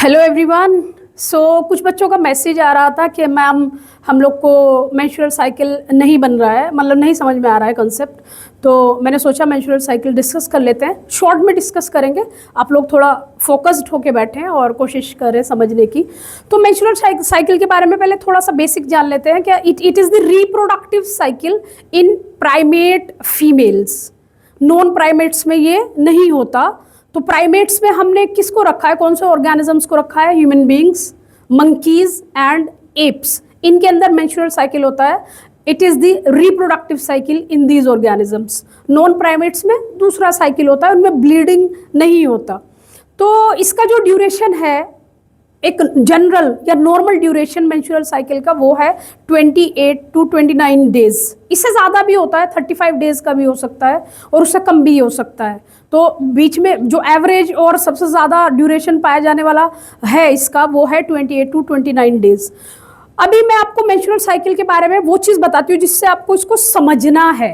Hello everyone. कुछ बच्चों का मैसेज आ रहा था कि मैम हम लोग को मेंस्ट्रुअल साइकिल नहीं बन रहा है, मतलब नहीं समझ में आ रहा है कॉन्सेप्ट। तो मैंने सोचा मेंस्ट्रुअल साइकिल डिस्कस कर लेते हैं, शॉर्ट में डिस्कस करेंगे। आप लोग थोड़ा फोकस्ड होके बैठें और कोशिश करें समझने की। तो मेंस्ट्रुअल साइकिल के बारे में पहले थोड़ा सा बेसिक जान लेते हैं। क्या it is the reproductive cycle in primate females. Non primates में ये नहीं होता। तो प्राइमेट्स में हमने किसको रखा है, कौन से ऑर्गेनिजम्स को रखा है? Human beings, monkeys and apps. इनके अंदर मेंस्ट्रुअल साइकिल होता है। It is the reproductive cycle in these organisms. Non primates में दूसरा साइकिल होता है, उनमें ब्लीडिंग नहीं होता। तो इसका जो ड्यूरेशन है, एक जनरल या नॉर्मल ड्यूरेशन मेंस्ट्रुअल साइकिल का, वो है 28 to 29 डेज। इससे ज़्यादा भी होता है, 35 डेज का भी हो सकता है और उससे कम भी हो सकता है। तो बीच में जो एवरेज और सबसे ज़्यादा ड्यूरेशन पाया जाने वाला है इसका, वो है 28 to 29 डेज। अभी मैं आपको मेंस्ट्रुअल साइकिल के बारे में वो चीज़ बताती हूँ जिससे आपको इसको समझना है।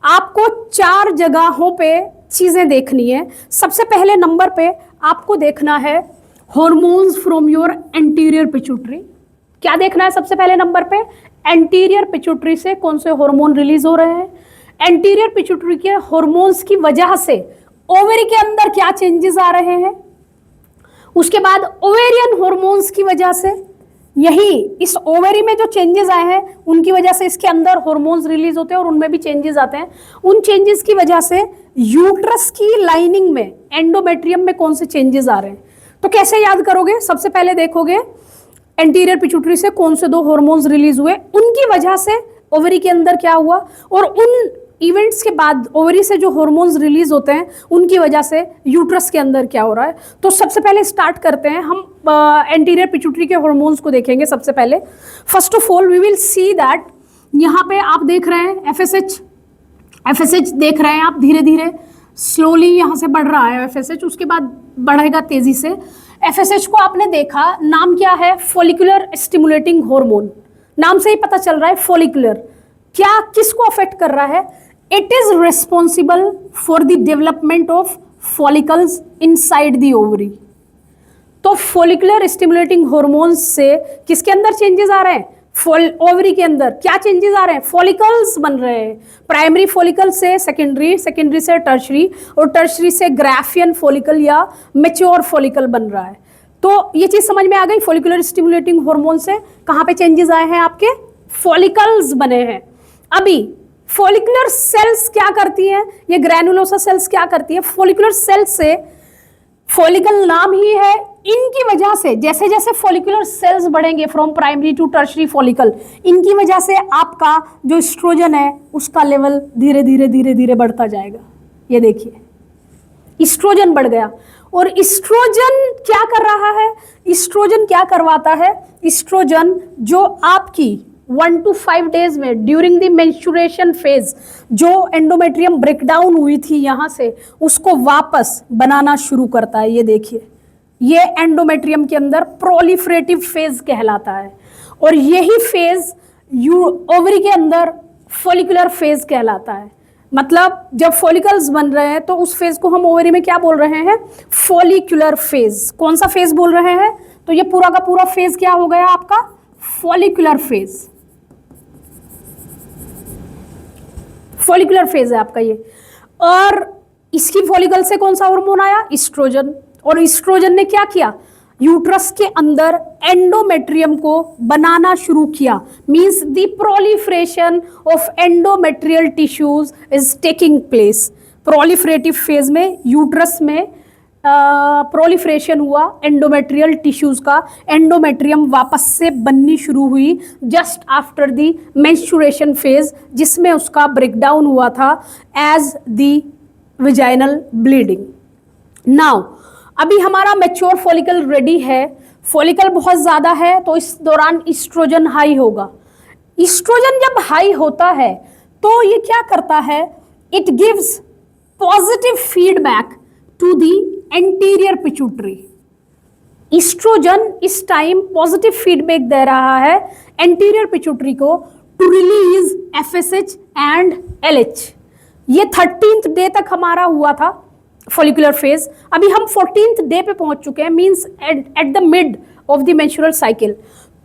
आपको 4 जगहों पे चीज़ें देखनी है। सबसे पहले नंबर पे आपको देखना है hormones from your anterior pituitary. क्या देखना है सबसे पहले नंबर पे? एंटीरियर पिट्यूटरी से कौन से हार्मोन रिलीज हो रहे हैं। एंटीरियर पिट्यूटरी के हार्मोन्स की वजह से ओवरी के अंदर क्या चेंजेस आ रहे हैं। उसके बाद ओवेरियन हार्मोन्स की वजह से, यही इस ओवरी में जो चेंजेस आए हैं उनकी वजह से इसके अंदर हार्मोन्स रिलीज होते हैं और उनमें भी चेंजेस आते हैं। उन चेंजेस की वजह से यूट्रस की लाइनिंग में, एंडोमेट्रियम में कौन से चेंजेस आ रहे हैं। तो कैसे याद करोगे? सबसे पहले देखोगे एंटीरियर पिट्यूटरी से कौन से 2 हार्मोन्स रिलीज हुए, उनकी वजह से ओवरी के अंदर क्या हुआ, और उन इवेंट्स के बाद ओवरी से जो हार्मोन्स रिलीज होते हैं उनकी वजह से यूट्रस के अंदर क्या हो रहा है। तो सबसे पहले स्टार्ट करते हैं हम एंटीरियर पिट्यूटरी के हार्मोन्स को देखेंगे। सबसे पहले first of all we will see that, यहाँ पे आप देख रहे हैं एफएसएच देख रहे हैं आप, धीरे धीरे स्लोली यहाँ से बढ़ रहा है एफएसएच, उसके बाद बढ़ेगा तेजी से। एफएसएच को आपने देखा, नाम क्या है? Follicular stimulating hormone. नाम से ही पता चल रहा है फॉलिकुलर क्या किसको अफेक्ट कर रहा है। It is responsible for the development of follicles inside the ovary. तो फॉलिकुलर स्टिमुलेटिंग हार्मोन से किसके अंदर चेंजेस आ रहे हैं? ओवरी के अंदर क्या चेंजेस आ रहे हैं? फॉलिकल्स बन रहे हैं। प्राइमरी फॉलिकल से सेकेंडरी, सेकेंडरी से टर्शरी, और टर्शरी से ग्राफियन फॉलिकल या मैच्योर फॉलिकल बन रहा है। तो ये चीज समझ में आ गई। फॉलिकुलर स्टिमुलेटिंग हार्मोन से कहाँ पे चेंजेस आए हैं? आपके फॉलिकल्स बने हैं। अभी फॉलिकुलर सेल्स क्या करती हैं? ये ग्रैनुलोसा सेल्स क्या करती है? फॉलिकुलर सेल्स से, फॉलिकल नाम ही है, इनकी वजह से जैसे जैसे फॉलिकुलर सेल्स बढ़ेंगे from primary to tertiary follicle, इनकी वजह से आपका जो एस्ट्रोजन है उसका लेवल धीरे धीरे धीरे धीरे बढ़ता जाएगा। ये देखिए एस्ट्रोजन बढ़ गया। और एस्ट्रोजन क्या कर रहा है? एस्ट्रोजन क्या करवाता है? एस्ट्रोजन जो आपकी 1 to 5 डेज में ड्यूरिंग द मेंस्ट्रुएशन फेज जो एंडोमेट्रियम ब्रेकडाउन हुई थी यहाँ से, उसको वापस बनाना शुरू करता है। ये देखिए, ये एंडोमेट्रियम के अंदर प्रोलिफरेटिव फेज कहलाता है, और यही फेज ओवरी के अंदर फॉलिकुलर फेज कहलाता है। मतलब जब फॉलिकल्स बन रहे हैं तो उस फेज को हम ओवरी में क्या बोल रहे हैं? Follicular phase. कौन सा फेज बोल रहे हैं? तो ये पूरा का पूरा फेज क्या हो गया आपका? Follicular phase. फॉलिकुलर फेज है आपका ये। और इसकी फॉलिकल से कौन सा हार्मोन आया? एस्ट्रोजन। और एस्ट्रोजन ने क्या किया? यूट्रस के अंदर एंडोमेट्रियम को बनाना शुरू किया। Means the proliferation of endometrial tissues is taking place. Proliferative phase में यूट्रस में प्रोलिफरेशन हुआ एंडोमेट्रियल टिश्यूज का, एंडोमेट्रियम वापस से बननी शुरू हुई just after the menstruation phase, जिसमें उसका ब्रेकडाउन हुआ था as the vaginal bleeding. Now अभी हमारा मैच्योर फॉलिकल रेडी है। फॉलिकल बहुत ज़्यादा है तो इस दौरान एस्ट्रोजन हाई होगा। एस्ट्रोजन जब हाई होता है तो ये क्या करता है? It gives positive feedback to the anterior pituitary. Estrogen इस टाइम पॉजिटिव फीडबैक दे रहा है एंटीरियर पिट्यूटरी को to release FSH and LH. ये 13th डे तक हमारा हुआ था। Follicular phase. अभी हम 14th डे पे पहुंच चुके हैं, means at the mid of the menstrual cycle.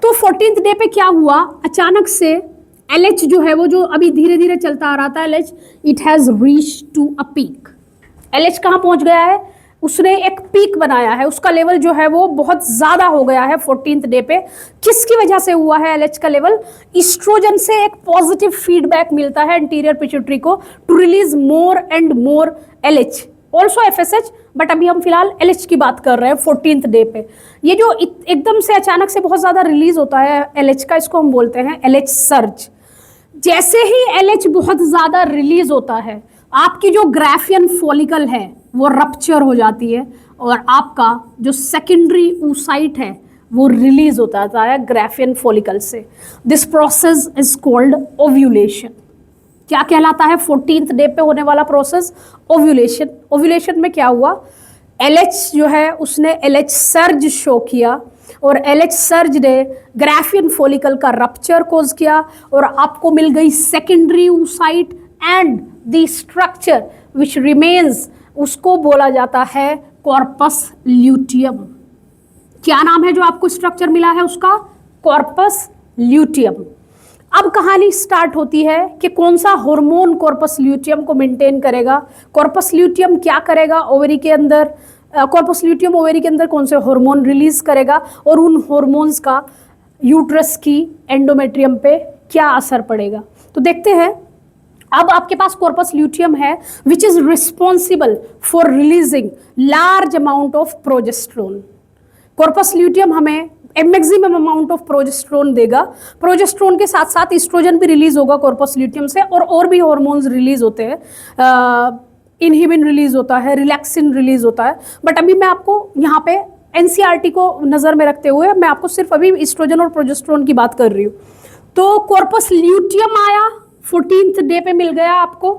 तो 14th डे पे क्या हुआ, अचानक से LH जो है वो जो अभी धीरे धीरे चलता आ रहा था, LH it has reach to a peak. LH कहाँ पहुंच गया है, उसने एक पीक बनाया है, उसका लेवल जो है वो बहुत ज़्यादा हो गया है 14th डे पे। किसकी वजह से हुआ है LH का लेवल, ईस्ट्रोजन से एक पॉजिटिव फीडबैक मिलता है एंटीरियर पिट्यूटरी को to release more and more LH, also FSH, but अभी हम फिलहाल LH की बात कर रहे हैं 14th डे पे। ये जो एकदम से अचानक से बहुत ज़्यादा रिलीज होता है LH का, इसको हम बोलते हैं LH सर्ज। जैसे ही LH बहुत ज़्यादा रिलीज होता है, आपकी जो ग्राफियन फॉलिकल है वो रप्चर हो जाती है और आपका जो सेकेंडरी oocyte है वो रिलीज होता है ग्राफियन फॉलिकल से। This process is called ovulation. क्या कहलाता है 14th डे पे होने वाला प्रोसेस, ओव्यूलेशन। ओव्यूलेशन में क्या हुआ, LH जो है उसने LH सर्ज शो किया और LH सर्ज ने ग्राफियन फॉलिकल का रप्चर कोज किया और आपको मिल गई secondary oocyte and the structure which remains, उसको बोला जाता है कॉर्पस ल्यूटियम। क्या नाम है जो आपको स्ट्रक्चर मिला है उसका, कॉर्पस ल्यूटियम। अब कहानी स्टार्ट होती है कि कौन सा हार्मोन कॉर्पस ल्यूटियम को मेंटेन करेगा, कॉर्पस ल्यूटियम क्या करेगा ओवरी के अंदर, कॉर्पस ल्यूटियम ओवरी के अंदर कौन से हार्मोन रिलीज करेगा और उन हार्मोन्स का यूट्रस की एंडोमेट्रियम पे क्या असर पड़ेगा। तो देखते हैं। अब आपके पास कॉर्पस ल्यूटियम है which is responsible for releasing large amount of progesterone. Corpus luteum हमें मैक्सिमम अमाउंट ऑफ प्रोजेस्ट्रोन देगा। प्रोजेस्ट्रोन के साथ साथ ईस्ट्रोजन भी रिलीज होगा कॉर्पस ल्यूटियम से और भी हार्मोन्स रिलीज होते हैं, इनहिबिन रिलीज होता है, रिलैक्सिन रिलीज होता है। बट अभी मैं आपको यहाँ पे NCERT को नज़र में रखते हुए मैं आपको सिर्फ अभी ईस्ट्रोजन और प्रोजेस्ट्रोन की बात कर रही हूँ। तो कॉर्पस ल्यूटियम आया 14th डे पे मिल गया आपको।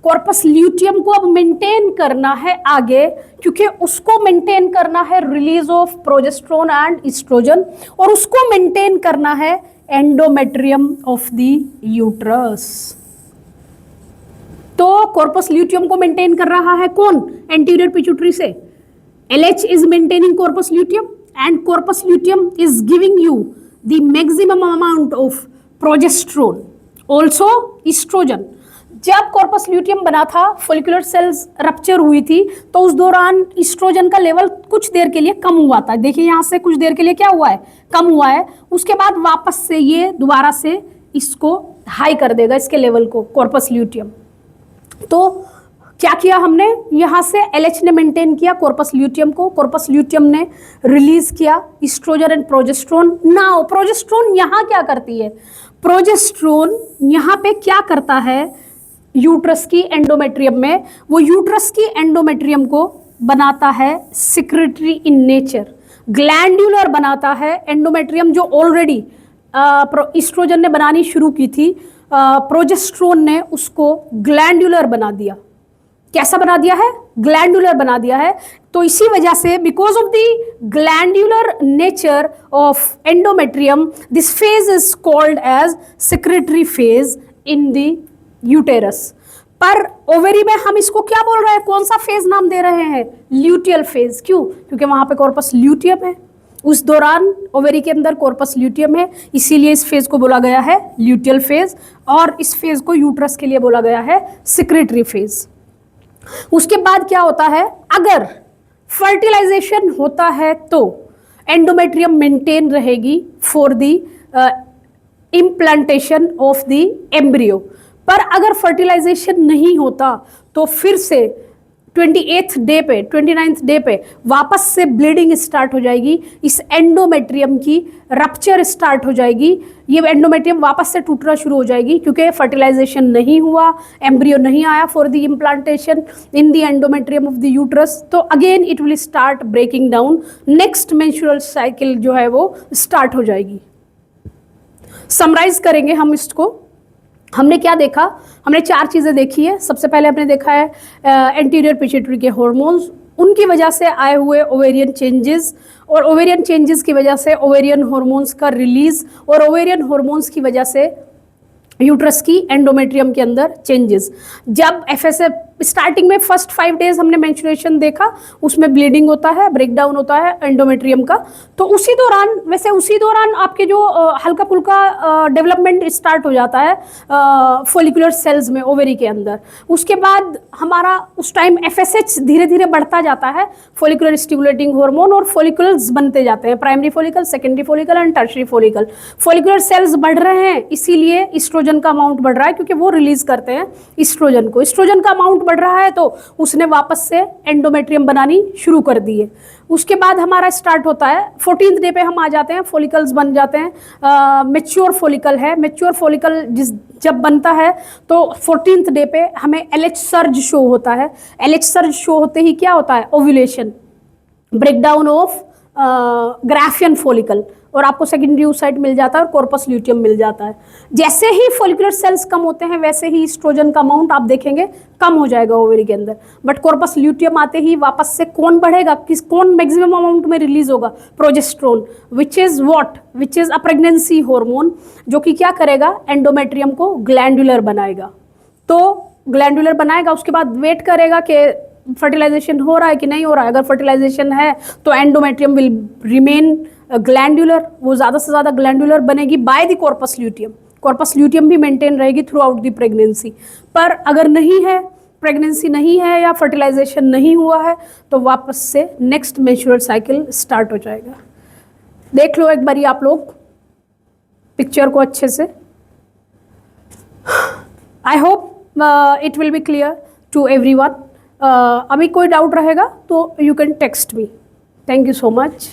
कॉर्पस ल्यूटियम को अब मेंटेन करना है आगे, क्योंकि उसको मेंटेन करना है release of progesterone and estrogen और उसको मेंटेन करना है एंडोमेट्रियम ऑफ द यूट्रस। तो कॉर्पस ल्यूटियम को मेंटेन कर रहा है कौन, एंटीरियर पिट्यूटरी से। LH is maintaining corpus luteum and corpus luteum is giving you the maximum amount of progesterone, also estrogen. जब कॉर्पस ल्यूटियम बना था, फॉलिकुलर सेल्स रप्चर हुई थी, तो उस दौरान ईस्ट्रोजन का लेवल कुछ देर के लिए कम हुआ था। देखिए यहाँ से कुछ देर के लिए क्या हुआ है, कम हुआ है। उसके बाद वापस से ये दोबारा से इसको हाई कर देगा, इसके लेवल को, कॉर्पस ल्यूटियम। तो क्या किया हमने, यहाँ से LH ने मेंटेन किया कॉर्पस ल्यूटियम को, कॉर्पस ल्यूटियम ने रिलीज किया estrogen and progesterone. Now progesterone यहाँ क्या करती है, प्रोजेस्ट्रोन यहाँ पे क्या करता है यूट्रस की एंडोमेट्रियम में, वो यूट्रस की एंडोमेट्रियम को बनाता है सिक्रेटरी इन नेचर, ग्लैंडुलर बनाता है। एंडोमेट्रियम जो ऑलरेडी ईस्ट्रोजन ने बनानी शुरू की थी, प्रोजेस्ट्रोन ने उसको ग्लैंडुलर बना दिया। कैसा बना दिया है, ग्लैंडुलर बना दिया है। तो इसी वजह से because of the glandular nature of endometrium, this phase is called as secretory phase in the uterus. पर ओवेरी में हम इसको क्या बोल रहे हैं, कौन सा फेज नाम दे रहे हैं, ल्यूटियल फेज। क्यों, क्योंकि वहां पे कॉर्पस ल्यूटियम है, उस दौरान ओवेरी के अंदर कॉर्पस ल्यूटियम है, इसीलिए इस फेज को बोला गया है ल्यूटियल फेज और इस फेज को यूट्रस के लिए बोला गया है सिक्रेटरी फेज। उसके बाद क्या होता है, अगर फर्टिलाइजेशन होता है तो एंडोमेट्रियम मेंटेन रहेगी for the implantation of the embryo. पर अगर फर्टिलाइजेशन नहीं होता तो फिर से 28th डे पे, 29th डे पे वापस से ब्लीडिंग स्टार्ट हो जाएगी, इस एंडोमेट्रियम की रप्चर स्टार्ट हो जाएगी, ये एंडोमेट्रियम वापस से टूटना शुरू हो जाएगी क्योंकि फर्टिलाइजेशन नहीं हुआ, एम्ब्रियो नहीं आया for the implantation in the endometrium of the uterus. तो again it will start breaking down, next menstrual cycle जो है वो स्टार्ट हो जाएगी। समराइज करेंगे हम इसको। हमने क्या देखा, हमने 4 चीज़ें देखी है। सबसे पहले हमने देखा है एंटीरियर पिट्यूटरी के हार्मोन्स, उनकी वजह से आए हुए ओवेरियन चेंजेस और ओवेरियन चेंजेस की वजह से ओवेरियन हार्मोन्स का रिलीज और ओवेरियन हार्मोन्स की वजह से यूट्रस की एंडोमेट्रियम के अंदर चेंजेस। जब FSH स्टार्टिंग में फर्स्ट 5 डेज हमने मेंस्ट्रुएशन देखा, उसमें ब्लीडिंग होता है, ब्रेकडाउन होता है एंडोमेट्रियम का। तो उसी दौरान आपके जो हल्का फुल्का डेवलपमेंट स्टार्ट हो जाता है फॉलिकुलर सेल्स में, ओवेरी के अंदर। उसके बाद हमारा उस टाइम FSH धीरे धीरे बढ़ता जाता है, फॉलिकुलर स्टिमुलेटिंग हार्मोन, और फॉलिकुलर्स बनते जाते हैं, primary follicle, secondary follicle and tertiary follicle. Follicular cells बढ़ रहे हैं, इसीलिए ईस्ट्रोजन का अमाउंट बढ़ रहा है, क्योंकि वो रिलीज करते हैं ईस्ट्रोजन को। ईस्ट्रोजन का अमाउंट बढ़ रहा है तो उसने वापस से एंडोमेट्रियम बनानी शुरू कर दी है। उसके बाद हमारा स्टार्ट होता है 14th डे पे हम आ जाते हैं, फॉलिकल्स बन जाते हैं। मैच्योर फॉलिकल है, मैच्योर फॉलिकल जब बनता है तो 14th डे पे हमें LH सर्ज शो होता है। LH सर्ज शो होते ही क्या होता है, ovulation, breakdown of Graafian follicle, और आपको सेकेंडरी oocyte मिल जाता है और कॉर्पस ल्यूटियम मिल जाता है। जैसे ही फॉलिकुलर सेल्स कम होते हैं वैसे ही ईस्ट्रोजन का अमाउंट आप देखेंगे कम हो जाएगा ओवरी के अंदर। बट कॉर्पस ल्यूटियम आते ही वापस से कौन बढ़ेगा, कौन मैक्सिमम अमाउंट में रिलीज होगा, progesterone, which is a pregnancy hormone, जो कि क्या करेगा, एंडोमेट्रियम को ग्लैंडुलर बनाएगा। तो ग्लैंडुलर बनाएगा, उसके बाद वेट करेगा कि फर्टिलाइजेशन हो रहा है कि नहीं हो रहा है। अगर फर्टिलाइजेशन है तो एंडोमेट्रियम विल रिमेन ग्लैंडुलर, वो ज़्यादा से ज़्यादा ग्लैंडुलर बनेगी by the corpus luteum. Corpus luteum भी मेंटेन रहेगी थ्रू आउट द प्रेगनेंसी। पर अगर नहीं है, प्रेगनेंसी नहीं है या फर्टिलाइजेशन नहीं हुआ है, तो वापस से नेक्स्ट मेंस्ट्रुअल साइकिल स्टार्ट हो जाएगा। देख लो एक बारी आप लोग पिक्चर को अच्छे से। I hope it will be clear to everyone. अभी कोई डाउट रहेगा तो you can text me. Thank you so much.